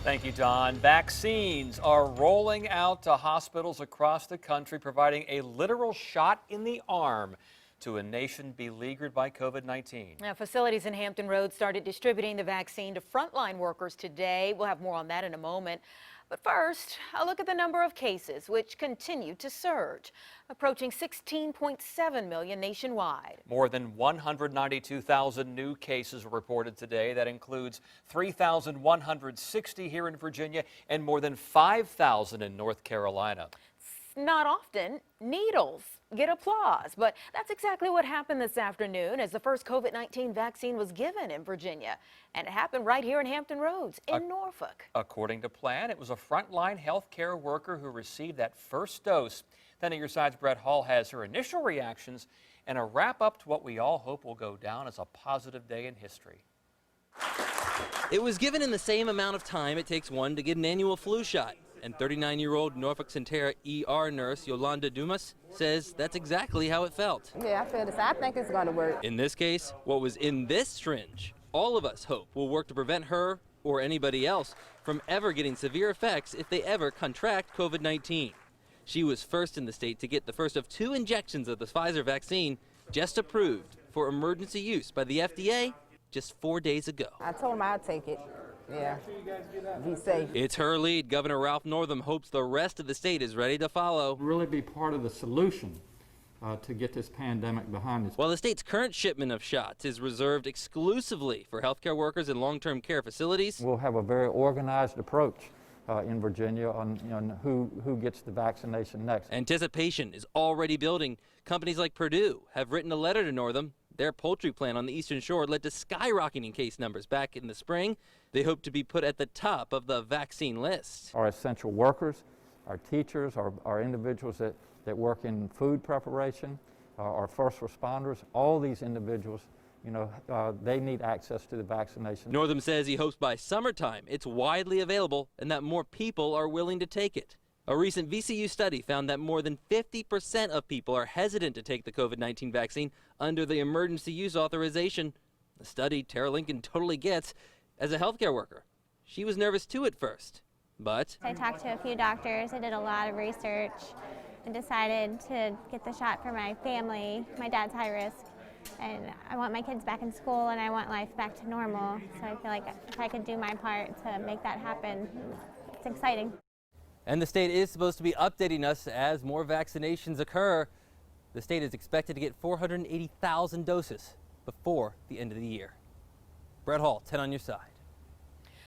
Thank you, Don. Vaccines are rolling out to hospitals across the country, providing a literal shot in the arm to a nation beleaguered by COVID-19. Now, facilities in Hampton Roads started distributing the vaccine to frontline workers today. We'll have more on that in a moment. But first, a look at the number of cases, which continue to surge, approaching 16.7 million nationwide. More than 192,000 new cases were reported today. That includes 3,160 here in Virginia and more than 5,000 in North Carolina. Not often needles get applause, but that's exactly what happened this afternoon as the first COVID-19 vaccine was given in Virginia. And it happened right here in Hampton Roads in Norfolk. According to plan, it was a frontline health care worker who received that first dose. Then at your side's Brett Hall has her initial reactions and a wrap up to what we all hope will go down as a positive day in history. It was given in the same amount of time it takes one to get an annual flu shot. And 39-year-old Norfolk Sentara ER nurse Yolanda Dumas says that's exactly how it felt. Yeah, I feel this. I think it's going to work. In this case, what was in this syringe, all of us hope will work to prevent her or anybody else from ever getting severe effects if they ever contract COVID-19. She was first in the state to get the first of 2 injections of the Pfizer vaccine, just approved for emergency use by the FDA just 4 days ago. I told him I'd take it. Yeah, be safe. It's her lead. Governor Ralph Northam hopes the rest of the state is ready to follow. Really be part of the solution to get this pandemic behind us. While the state's current shipment of shots is reserved exclusively for healthcare workers in long-term care facilities, We'll have a very organized approach in Virginia on who gets the vaccination next. anticipation is already building. Companies like Purdue have written a letter to Northam. Their poultry plant on the Eastern Shore led to skyrocketing case numbers back in the spring. They hope to be put at the top of the vaccine list. Our essential workers, our teachers, our individuals that work in food preparation, our first responders, all these individuals, they need access to the vaccination. Northam says he hopes by summertime it's widely available and that more people are willing to take it. A recent VCU study found that more than 50% of people are hesitant to take the COVID-19 vaccine under the emergency use authorization. The study Tara Lincoln totally gets. As a healthcare worker, she was nervous too at first, but I talked to a few doctors, I did a lot of research, and decided to get the shot for my family. My dad's high risk, and I want my kids back in school, and I want life back to normal. So I feel like if I could do my part to make that happen, it's exciting. And the state is supposed to be updating us as more vaccinations occur. The state is expected to get 480,000 doses before the end of the year. Brett Hall, 10 on your side.